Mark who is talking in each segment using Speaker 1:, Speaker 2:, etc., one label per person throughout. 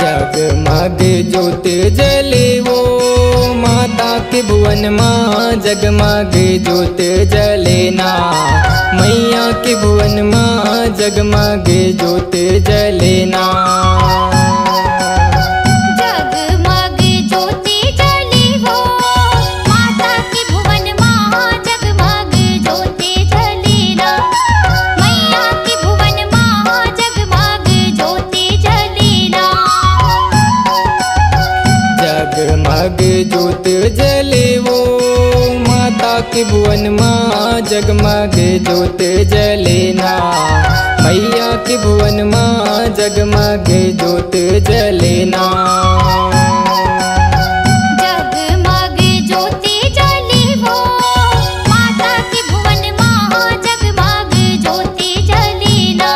Speaker 1: जगमग ज्योत जले वो माता के भुवन माँ, जगमग ज्योत जले ना मैया के भुवन माँ, जगमग ज्योत जले ना।
Speaker 2: जगमग ज्योति जले वो माता के भुवन माँ, जगमग ज्योति जले ना मैया के भुवन माँ, जगमग ज्योति जले ना।
Speaker 1: जगमग ज्योत जले वो माता के भुवन माँ, जगमग ज्योत जले ना मैया के भुवन माँ, जगमग ज्योत जले ना।
Speaker 2: जगमग ज्योति जले वो माता के भुवन माँ, जगमग ज्योति जले ना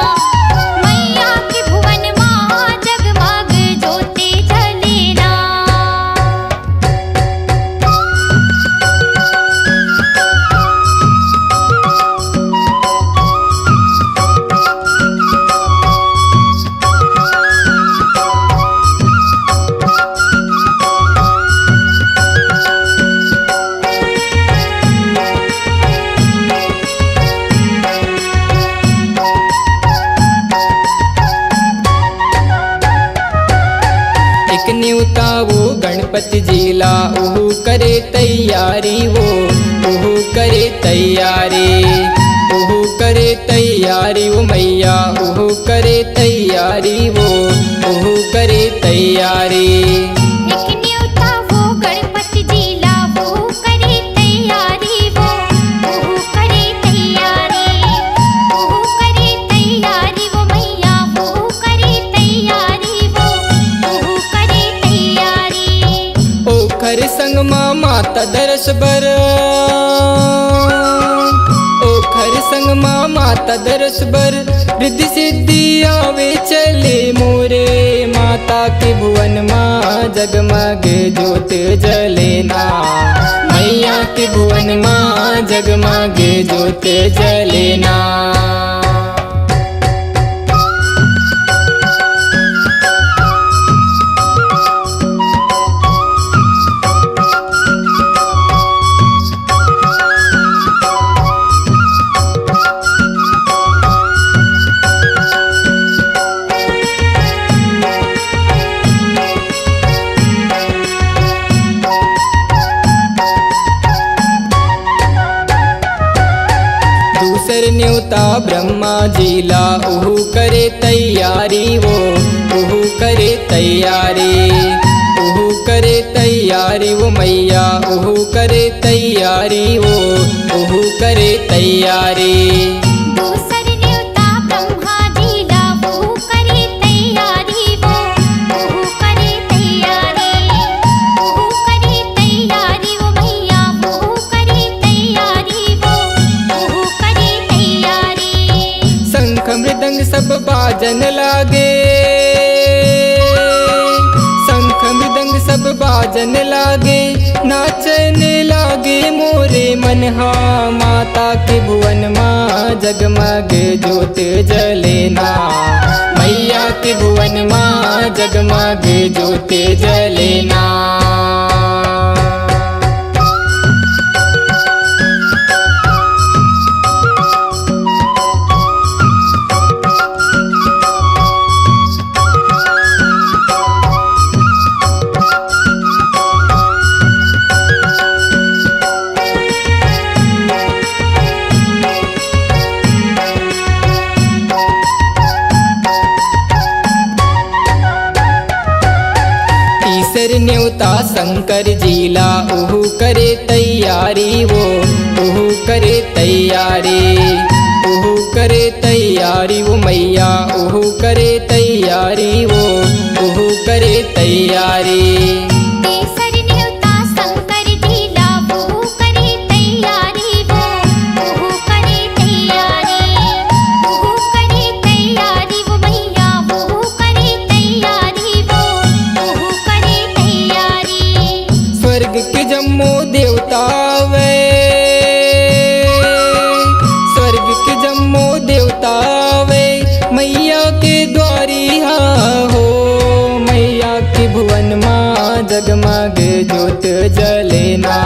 Speaker 2: मैया के भुवन माँ, जगमग ज्योति जले ना।
Speaker 1: एक न्योता वो गणपति जिला, ओहू करे तैयारी वो, ओहू करे तैयारी, ओहू करे तैयारी वो मैया, ओहू करे तैयारी वो, ओहू करे तैयारी।
Speaker 2: एक न्योता वो गणपति जिला, वो करे तैयारी वो करे तैयारी, वो करे तैयारी वो मैया, वो करे तैयारी वो करे तैयारी।
Speaker 1: ओखर संग माँ माता दरस बर, ओखर संग माँ माता दरस बर, रिद्धि सिद्धि आवे चले मोरे माता के भुवन माँ, जगमग ज्योत जले ना मैया के भुवन माँ, जगमग ज्योत जले ना। दूसर न्योता ब्रह्मा जिला, ओहू करे तैयारी वो, ओहू करे तैयारी, ओहू करे तैयारी वो मैया, ओहू करे तैयारी वो, ओहू करे तैयारी।
Speaker 2: दूसर न्योता ब्रह्मा जिला, वो करे तैयारी वो करे तैयारी, वो करे तैयारी वो मैया, वो करे तैयारी वो करे तैयारी।
Speaker 1: शंख मृदंग सब बाजन लागे, शंख मृदंग सब बाजन लागे, नाचने लागे मोरे मनहा माता के भुवन माँ, जगमग ज्योत जले ना मैया के भुवन माँ, जगमग ज्योत जले ना। तीसर न्योता शंकर जिला, ओहू करे तैयारी वो, ओहू करे तैयारी, ओहू करे तैयारी वो मैया, ओहू करे तैयारी वो, ओहू करे तैयारी।
Speaker 2: तीसर न्योता
Speaker 1: जगमगे ज्योत जलेना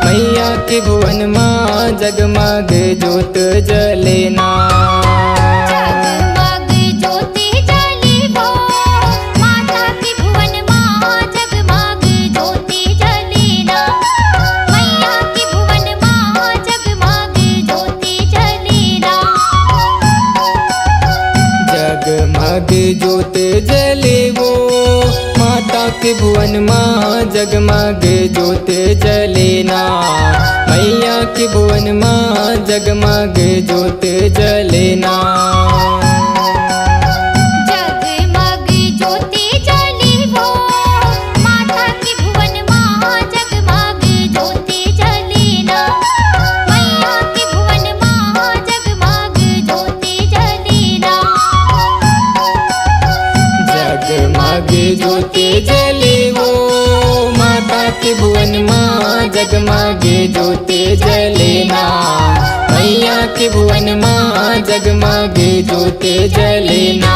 Speaker 1: मैया के भुवन माँ जगमगे ज्योत जलेना
Speaker 2: जगमग ज्योति जले वो माता के भुवन माँ जगमग ज्योति जलेना मैया के भुवन माँ जगमग ज्योति जलेना
Speaker 1: जगमग ज्योत जले वो माता के भुवन माँ जगमग ज्योत जलेना मैया के भुवन माँ जगमग ज्योत जलेना
Speaker 2: जगमग ज्योति जले वो माता के भुवन माँ जगमग ज्योति जलेना मैया के भुवन माँ जगमग ज्योति जलेना
Speaker 1: जगमग ज्योति जले वो माता के भुवन माँ जगमग ज्योति जलेना मैया के भुवन माँ जगमग ज्योति जलेना।